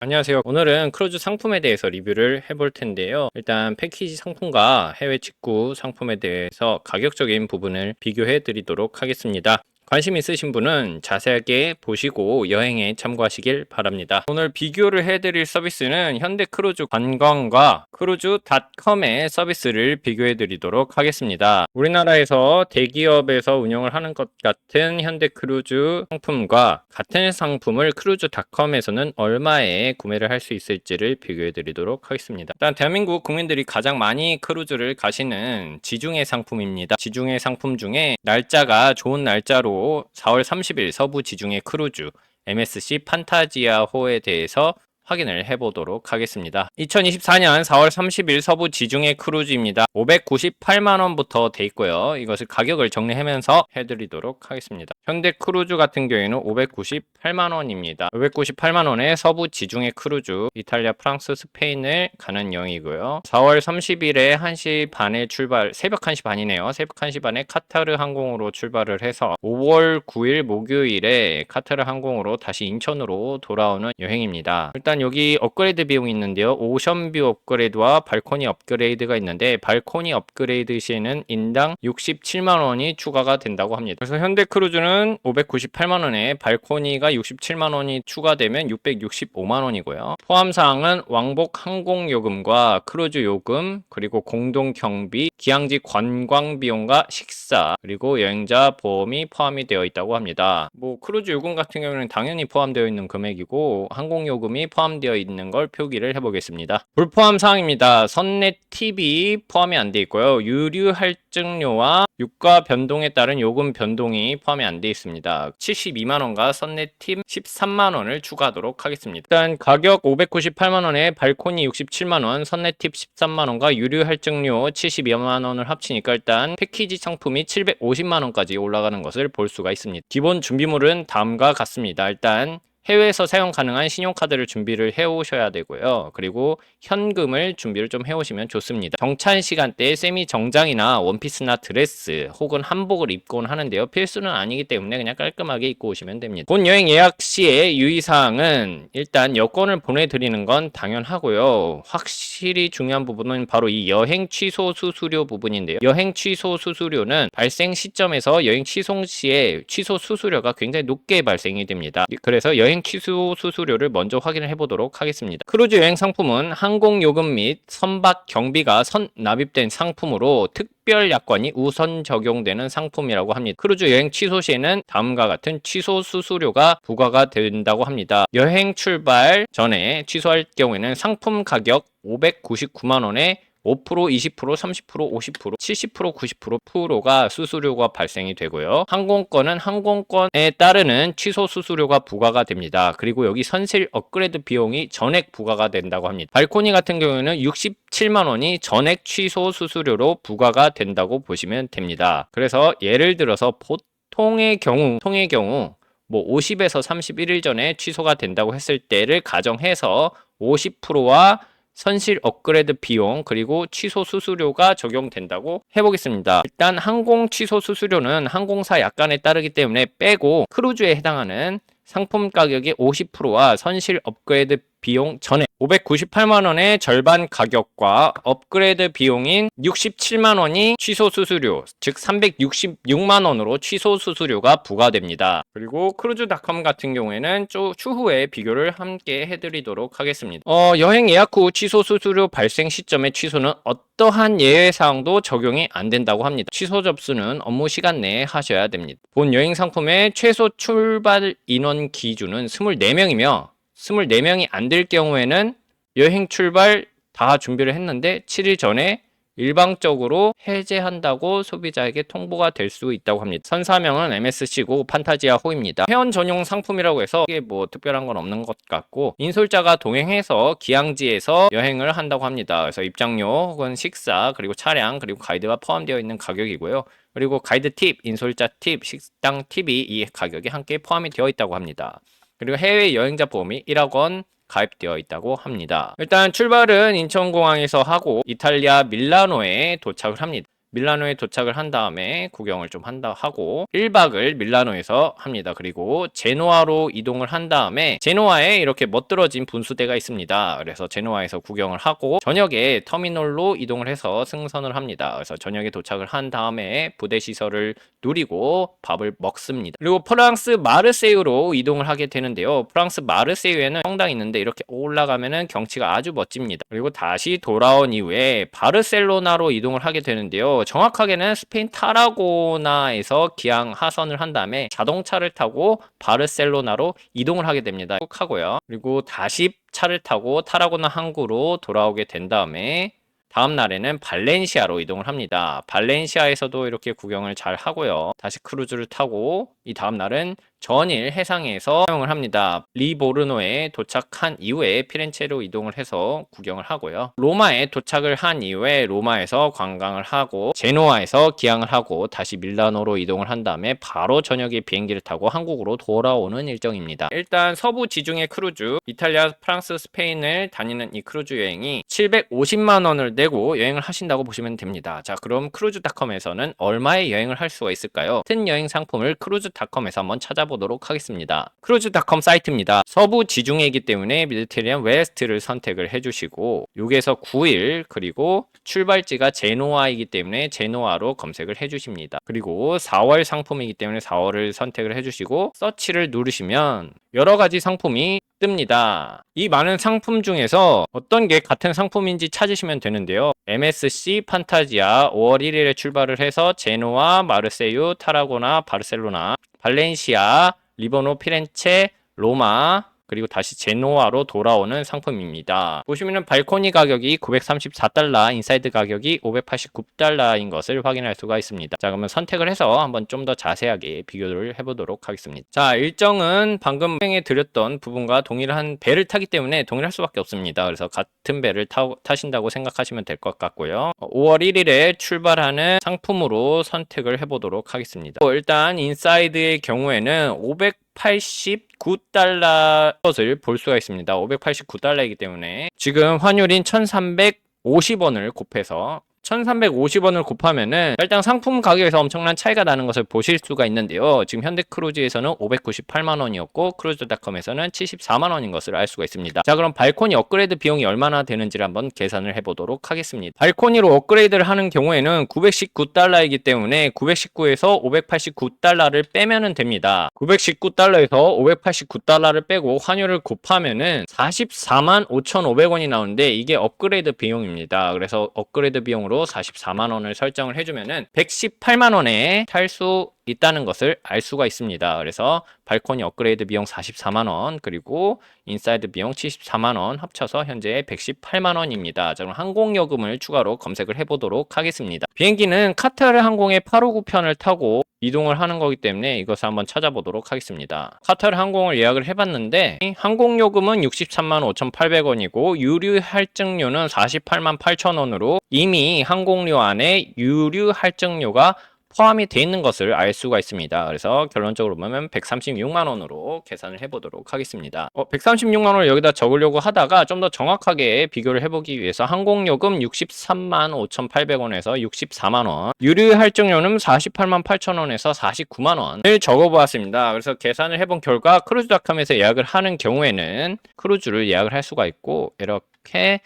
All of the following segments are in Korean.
안녕하세요. 오늘은 크루즈 상품에 대해서 리뷰를 해볼 텐데요. 일단 패키지 상품과 해외 직구 상품에 대해서 가격적인 부분을 비교해 드리도록 하겠습니다. 관심 있으신 분은 자세하게 보시고 여행에 참고하시길 바랍니다. 오늘 비교를 해드릴 서비스는 현대 크루즈 관광과 크루즈닷컴의 서비스를 비교해 드리도록 하겠습니다. 우리나라에서 대기업에서 운영을 하는 것 같은 현대 크루즈 상품과 같은 상품을 크루즈닷컴에서는 얼마에 구매를 할 수 있을지를 비교해 드리도록 하겠습니다. 일단 대한민국 국민들이 가장 많이 크루즈를 가시는 지중해 상품입니다. 지중해 상품 중에 날짜가 좋은 날짜로 4월 30일 서부 지중해 크루즈 MSC 판타지아호에 대해서 확인을 해보도록 하겠습니다. 2024년 4월 30일 서부 지중해 크루즈입니다. 598만원부터 돼 있고요. 이것을 가격을 정리하면서 해드리도록 하겠습니다. 현대 크루즈 같은 경우에는 598만원입니다. 598만원의 서부 지중해 크루즈, 이탈리아, 프랑스, 스페인을 가는 여행이고요. 4월 30일에 1시 반에 출발, 새벽 1시 반이네요. 새벽 1시 반에 카타르 항공으로 출발을 해서 5월 9일 목요일에 카타르 항공으로 다시 인천으로 돌아오는 여행입니다. 일단 여기 업그레이드 비용이 있는데요. 오션뷰 업그레이드와 발코니 업그레이드가 있는데 발코니 업그레이드 시에는 인당 67만원이 추가가 된다고 합니다. 그래서 현대크루즈는 598만원에 발코니가 67만원이 추가되면 665만원이고요. 포함사항은 왕복 항공요금과 크루즈 요금, 그리고 공동경비, 기항지 관광비용과 식사, 그리고 여행자 보험이 포함이 되어 있다고 합니다. 크루즈 요금 같은 경우는 당연히 포함되어 있는 금액이고 항공요금이 포함되어 있는 걸 표기를 해보겠습니다. 불포함 사항입니다. 선내 팁이 포함이 안 되어 있고요. 유류 할증료와 유가 변동에 따른 요금 변동이 포함이 안 되어 있습니다. 72만원과 선내 팁 13만원을 추가하도록 하겠습니다. 일단 가격 598만원에 발코니 67만원, 선내 팁 13만원과 유류 할증료 72만원을 합치니까 일단 패키지 상품이 750만원까지 올라가는 것을 볼 수가 있습니다. 기본 준비물은 다음과 같습니다. 일단 해외에서 사용 가능한 신용카드를 준비를 해 오셔야 되고요. 그리고 현금을 준비를 좀 해 오시면 좋습니다. 정찬 시간대에 세미 정장이나 원피스나 드레스 혹은 한복을 입곤 하는데요. 필수는 아니기 때문에 그냥 깔끔하게 입고 오시면 됩니다. 본 여행 예약 시에 유의사항은 일단 여권을 보내드리는 건 당연하고요. 확실히 중요한 부분은 바로 이 여행 취소 수수료 부분인데요. 여행 취소 수수료는 발생 시점에서 여행 취소 시에 취소 수수료가 굉장히 높게 발생이 됩니다. 그래서 여행 취소 수수료를 먼저 확인을 해보도록 하겠습니다. 크루즈 여행 상품은 항공요금 및 선박 경비가 납입된 상품으로 특별 약관이 우선 적용되는 상품이라고 합니다. 크루즈 여행 취소 시에는 다음과 같은 취소 수수료가 부과가 된다고 합니다. 여행 출발 전에 취소할 경우에는 상품 가격 599만원에 5%, 20%, 30%, 50%, 70%, 90%가 수수료가 발생이 되고요. 항공권은 항공권에 따르는 취소 수수료가 부과가 됩니다. 그리고 여기 선실 업그레이드 비용이 전액 부과가 된다고 합니다. 발코니 같은 경우에는 67만원이 전액 취소 수수료로 부과가 된다고 보시면 됩니다. 그래서 예를 들어서 보통의 경우 50에서 31일 전에 취소가 된다고 했을 때를 가정해서 50%와 선실 업그레이드 비용 그리고 취소 수수료가 적용된다고 해보겠습니다. 일단 항공 취소 수수료는 항공사 약관에 따르기 때문에 빼고 크루즈에 해당하는 상품 가격의 50%와 선실 업그레이드 비용 전에 598만원의 절반 가격과 업그레이드 비용인 67만원이 취소 수수료, 즉 366만원으로 취소 수수료가 부과됩니다. 그리고 크루즈닷컴 같은 경우에는 추후에 비교를 함께 해드리도록 하겠습니다. 여행 예약 후 취소 수수료 발생 시점의 취소는 어떠한 예외사항도 적용이 안 된다고 합니다. 취소 접수는 업무 시간 내에 하셔야 됩니다. 본 여행 상품의 최소 출발 인원 기준은 24명이며 24명이 안 될 경우에는 여행 출발 다 준비를 했는데 7일 전에 일방적으로 해제한다고 소비자에게 통보가 될 수 있다고 합니다. 선사명은 MSC고 판타지아호입니다. 회원 전용 상품이라고 해서 이게 특별한 건 없는 것 같고 인솔자가 동행해서 기항지에서 여행을 한다고 합니다. 그래서 입장료 혹은 식사 그리고 차량 그리고 가이드가 포함되어 있는 가격이고요. 그리고 가이드 팁, 인솔자 팁, 식당 팁이 이 가격에 함께 포함이 되어 있다고 합니다. 그리고 해외 여행자 보험이 1억원 가입되어 있다고 합니다. 일단 출발은 인천공항에서 하고 이탈리아 밀라노에 도착을 합니다. 밀라노에 도착을 한 다음에 구경을 좀 하고 1박을 밀라노에서 합니다. 그리고 제노아로 이동을 한 다음에 제노아에 이렇게 멋들어진 분수대가 있습니다. 그래서 제노아에서 구경을 하고 저녁에 터미널로 이동을 해서 승선을 합니다. 그래서 저녁에 도착을 한 다음에 부대 시설을 누리고 밥을 먹습니다. 그리고 프랑스 마르세유로 이동을 하게 되는데요. 프랑스 마르세유에는 성당이 있는데 이렇게 올라가면은 경치가 아주 멋집니다. 그리고 다시 돌아온 이후에 바르셀로나로 이동을 하게 되는데요. 정확하게는 스페인 타라고나에서 기항 하선을 한 다음에 자동차를 타고 바르셀로나로 이동을 하게 됩니다. 쭉 하고요. 그리고 다시 차를 타고 타라고나 항구로 돌아오게 된 다음에 다음 날에는 발렌시아로 이동을 합니다. 발렌시아에서도 이렇게 구경을 잘 하고요. 다시 크루즈를 타고 이 다음 날은 전일 해상에서 사용을 합니다. 리보르노에 도착한 이후에 피렌체로 이동을 해서 구경을 하고요. 로마에 도착을 한 이후에 로마에서 관광을 하고 제노아에서 기항을 하고 다시 밀라노로 이동을 한 다음에 바로 저녁에 비행기를 타고 한국으로 돌아오는 일정입니다. 일단 서부 지중해 크루즈 이탈리아, 프랑스, 스페인을 다니는 이 크루즈 여행이 750만 원을 내고 여행을 하신다고 보시면 됩니다. 자, 그럼 크루즈닷컴에서는 얼마의 여행을 할 수가 있을까요? 같은 여행 상품을 크루즈닷컴에서 한번 찾아보도록 하겠습니다. 크루즈닷컴 사이트입니다. 서부 지중해이기 때문에 미디테리안 웨스트를 선택을 해주시고 6에서 9일 그리고 출발지가 제노아이기 때문에 제노아로 검색을 해주십니다. 그리고 4월 상품이기 때문에 4월을 선택을 해주시고 서치를 누르시면 여러가지 상품이 뜹니다. 이 많은 상품 중에서 어떤 게 같은 상품인지 찾으시면 되는데요. MSC 판타지아 5월 1일에 출발을 해서 제노아, 마르세유, 타라고나, 바르셀로나, 발렌시아, 리보노, 피렌체, 로마 그리고 다시 제노아로 돌아오는 상품입니다. 보시면은 발코니 가격이 934달러, 인사이드 가격이 589달러인 것을 확인할 수가 있습니다. 자, 그러면 선택을 해서 한번 좀 더 자세하게 비교를 해보도록 하겠습니다. 자, 일정은 방금 설명해 드렸던 부분과 동일한 배를 타기 때문에 동일할 수밖에 없습니다. 그래서 같은 배를 타신다고 생각하시면 될 것 같고요. 5월 1일에 출발하는 상품으로 선택을 해보도록 하겠습니다. 일단 인사이드의 경우에는 589달러 것을 볼 수가 있습니다. 589달러이기 때문에 지금 환율인 1350원을 곱해서 1350원을 곱하면은 일단 상품 가격에서 엄청난 차이가 나는 것을 보실 수가 있는데요. 지금 현대크루즈에서는 598만 원이었고 크루즈닷컴에서는 74만 원인 것을 알 수가 있습니다. 자, 그럼 발코니 업그레이드 비용이 얼마나 되는지를 한번 계산을 해보도록 하겠습니다. 발코니로 업그레이드를 하는 경우에는 919달러이기 때문에 919에서 589달러를 빼면은 됩니다. 919달러에서 589달러를 빼고 환율을 곱하면은 44만 5,500원이 나오는데 이게 업그레이드 비용입니다. 그래서 업그레이드 비용으로 44만 원을 설정을 해주면은 118만 원에 탈 수 있다는 것을 알 수가 있습니다. 그래서 발코니 업그레이드 비용 44만 원 그리고 인사이드 비용 74만 원 합쳐서 현재 118만 원입니다. 자, 그럼 항공요금을 추가로 검색을 해보도록 하겠습니다. 비행기는 카타르 항공의 859편을 타고 이동을 하는 거기 때문에 이것을 한번 찾아보도록 하겠습니다. 카타르 항공을 예약을 해봤는데 항공요금은 63만 5,800원이고 유류 할증료는 48만 8천원으로 이미 항공료 안에 유류 할증료가 포함이 되어 있는 것을 알 수가 있습니다. 그래서 결론적으로 보면 136만 원으로 계산을 해보도록 하겠습니다. 136만 원을 여기다 적으려고 하다가 좀 더 정확하게 비교를 해보기 위해서 항공요금 63만 5,800원에서 64만 원, 유류 할증료는 48만 8천원에서 49만 원을 적어보았습니다. 그래서 계산을 해본 결과 크루즈닷컴에서 예약을 하는 경우에는 크루즈를 예약을 할 수가 있고 이렇게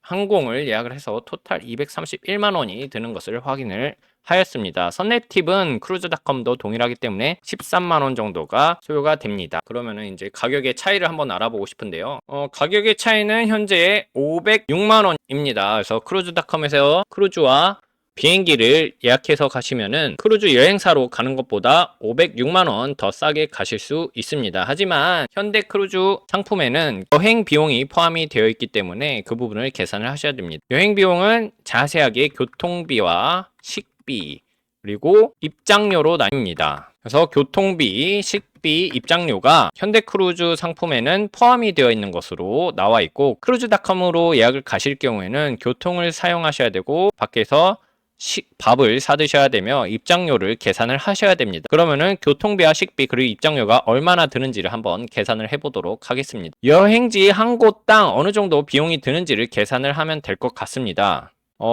항공을 예약을 해서 토탈 231만 원이 드는 것을 확인을 하였습니다. 선내팁은 크루즈닷컴도 동일하기 때문에 13만 원 정도가 소요가 됩니다. 그러면은 이제 가격의 차이를 한번 알아보고 싶은데요. 가격의 차이는 현재 506만 원입니다. 그래서 크루즈닷컴에서 크루즈와 비행기를 예약해서 가시면은 크루즈 여행사로 가는 것보다 506만 원 더 싸게 가실 수 있습니다. 하지만 현대 크루즈 상품에는 여행 비용이 포함이 되어 있기 때문에 그 부분을 계산을 하셔야 됩니다. 여행 비용은 자세하게 교통비와 식비 그리고 입장료로 나뉩니다. 그래서 교통비, 식비, 입장료가 현대크루즈 상품에는 포함이 되어 있는 것으로 나와 있고 크루즈닷컴으로 예약을 가실 경우에는 교통을 사용하셔야 되고 밖에서 밥을 사 드셔야 되며 입장료를 계산을 하셔야 됩니다. 그러면은 교통비와 식비 그리고 입장료가 얼마나 드는지를 한번 계산을 해보도록 하겠습니다. 여행지 한 곳당 어느 정도 비용이 드는지를 계산을 하면 될 것 같습니다.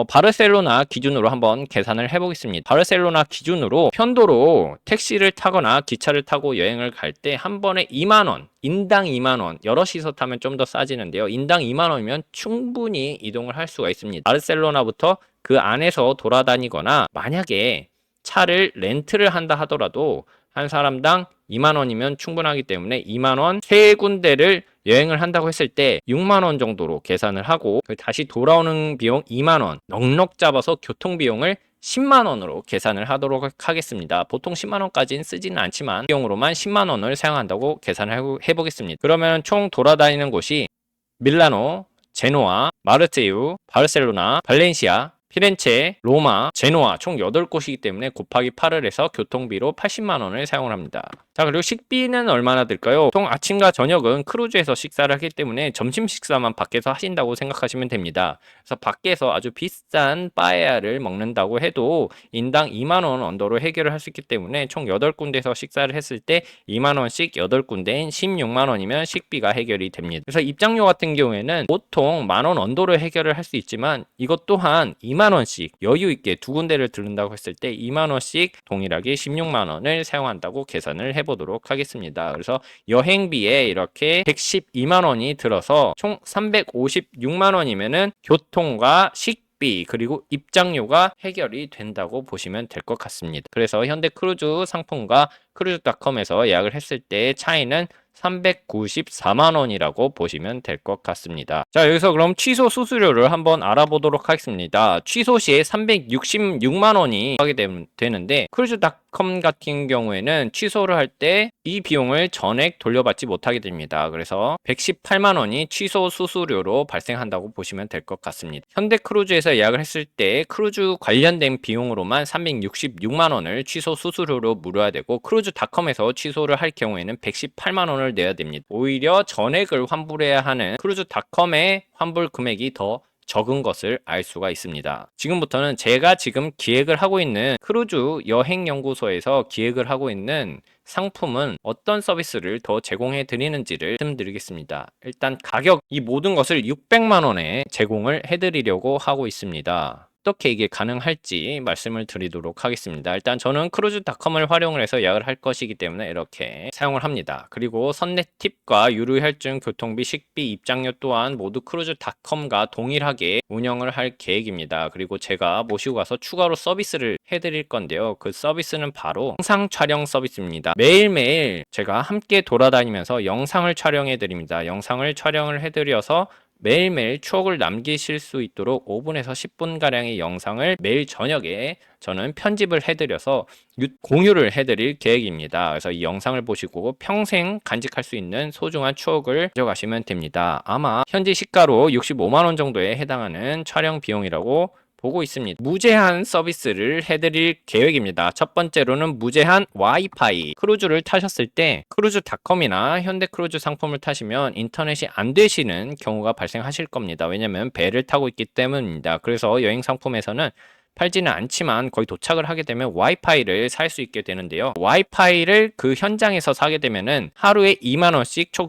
바르셀로나 기준으로 한번 계산을 해보겠습니다. 바르셀로나 기준으로 편도로 택시를 타거나 기차를 타고 여행을 갈 때 한 번에 2만원, 인당 2만원, 여럿이서 타면 좀 더 싸지는데요. 인당 2만원이면 충분히 이동을 할 수가 있습니다. 바르셀로나부터 그 안에서 돌아다니거나 만약에 차를 렌트를 한다 하더라도 한 사람당 2만원이면 충분하기 때문에 2만원 세 군데를 여행을 한다고 했을 때 6만원 정도로 계산을 하고 다시 돌아오는 비용 2만원 넉넉 잡아서 교통비용을 10만원으로 계산을 하도록 하겠습니다. 보통 10만원까지는 쓰지는 않지만 비용으로만 10만원을 사용한다고 계산을 해보겠습니다. 그러면 총 돌아다니는 곳이 밀라노, 제노아, 마르세유, 바르셀로나, 발렌시아, 피렌체, 로마, 제노아 총 8곳이기 때문에 곱하기 8을 해서 교통비로 80만원을 사용을 합니다. 자, 그리고 식비는 얼마나 들까요? 보통 아침과 저녁은 크루즈에서 식사를 하기 때문에 점심 식사만 밖에서 하신다고 생각하시면 됩니다. 그래서 밖에서 아주 비싼 빠에야를 먹는다고 해도 인당 2만원 언더로 해결을 할 수 있기 때문에 총 8군데에서 식사를 했을 때 2만원씩 8군데인 16만원이면 식비가 해결이 됩니다. 그래서 입장료 같은 경우에는 보통 만원 언더로 해결을 할 수 있지만 이것 또한 2만원씩 여유 있게 두 군데를 들른다고 했을 때 2만원씩 동일하게 16만원을 사용한다고 계산을 해보도록 하겠습니다. 그래서 여행비에 이렇게 112만원이 들어서 총 356만원이면은 교통과 식비 그리고 입장료가 해결이 된다고 보시면 될 것 같습니다. 그래서 현대 크루즈 상품과 크루즈닷컴에서 예약을 했을 때 차이는 394만원이라고 보시면 될 것 같습니다. 자, 여기서 그럼 취소 수수료를 한번 알아보도록 하겠습니다. 취소 시에 366만원이 하게 되는데 크루즈닷컴 같은 경우에는 취소를 할 때 이 비용을 전액 돌려받지 못하게 됩니다. 그래서 118만원이 취소 수수료로 발생한다고 보시면 될 것 같습니다. 현대크루즈에서 예약을 했을 때 크루즈 관련된 비용으로만 366만원을 취소 수수료로 물어야 되고 크루즈닷컴에서 취소를 할 경우에는 118만원을 내야 됩니다. 오히려 전액을 환불해야 하는 크루즈닷컴의 환불 금액이 더 적은 것을 알 수가 있습니다. 지금부터는 제가 지금 기획을 하고 있는 크루즈 여행연구소에서 기획을 하고 있는 상품은 어떤 서비스를 더 제공해 드리는지를 말씀드리겠습니다. 일단 가격, 이 모든 것을 600만원에 제공을 해드리려고 하고 있습니다. 어떻게 이게 가능할지 말씀을 드리도록 하겠습니다. 일단 저는 크루즈닷컴을 활용을 해서 예약을 할 것이기 때문에 이렇게 사용을 합니다. 그리고 선내 팁과 유료 혈증, 교통비, 식비, 입장료 또한 모두 크루즈닷컴과 동일하게 운영을 할 계획입니다. 그리고 제가 모시고 가서 추가로 서비스를 해드릴 건데요. 그 서비스는 바로 영상 촬영 서비스입니다. 매일매일 제가 함께 돌아다니면서 영상을 촬영해 드립니다. 영상을 촬영을 해드려서 매일매일 추억을 남기실 수 있도록 5분에서 10분가량의 영상을 매일 저녁에 저는 편집을 해드려서 공유를 해드릴 계획입니다. 그래서 이 영상을 보시고 평생 간직할 수 있는 소중한 추억을 가져가시면 됩니다. 아마 현지 시가로 65만원 정도에 해당하는 촬영 비용이라고 보고 있습니다. 무제한 서비스를 해드릴 계획입니다. 첫 번째로는 무제한 와이파이. 크루즈를 타셨을 때 크루즈닷컴이나 현대크루즈 상품을 타시면 인터넷이 안 되시는 경우가 발생하실 겁니다. 왜냐하면 배를 타고 있기 때문입니다. 그래서 여행 상품에서는 팔지는 않지만 거의 도착을 하게 되면 와이파이를 살 수 있게 되는데요. 와이파이를 그 현장에서 사게 되면은 하루에 2만원씩 총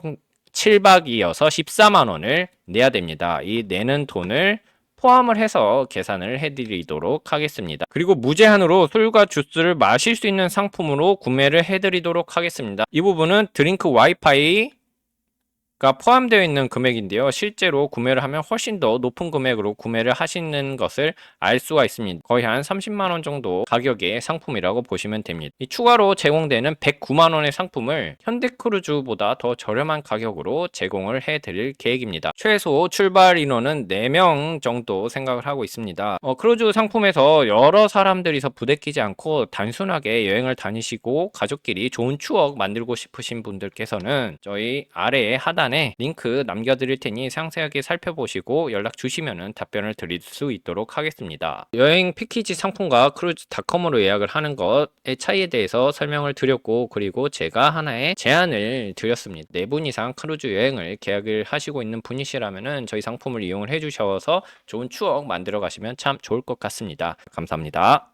7박이어서 14만원을 내야 됩니다. 이 내는 돈을 포함을 해서 계산을 해드리도록 하겠습니다. 그리고 무제한으로 술과 주스를 마실 수 있는 상품으로 구매를 해드리도록 하겠습니다. 이 부분은 드링크 와이파이 포함되어 있는 금액인데요. 실제로 구매를 하면 훨씬 더 높은 금액으로 구매를 하시는 것을 알 수가 있습니다. 거의 한 30만원 정도 가격의 상품이라고 보시면 됩니다. 이 추가로 제공되는 109만원의 상품을 현대크루즈보다 더 저렴한 가격으로 제공을 해드릴 계획입니다. 최소 출발 인원은 4명 정도 생각을 하고 있습니다. 크루즈 상품에서 여러 사람들이서 부대끼지 않고 단순하게 여행을 다니시고 가족끼리 좋은 추억 만들고 싶으신 분들께서는 저희 아래에 하단에 링크 남겨드릴 테니 상세하게 살펴보시고 연락 주시면 답변을 드릴 수 있도록 하겠습니다. 여행 패키지 상품과 크루즈닷컴으로 예약을 하는 것의 차이에 대해서 설명을 드렸고, 그리고 제가 하나의 제안을 드렸습니다. 4분 이상 크루즈 여행을 계약을 하시고 있는 분이시라면 저희 상품을 이용을 해주셔서 좋은 추억 만들어 가시면 참 좋을 것 같습니다. 감사합니다.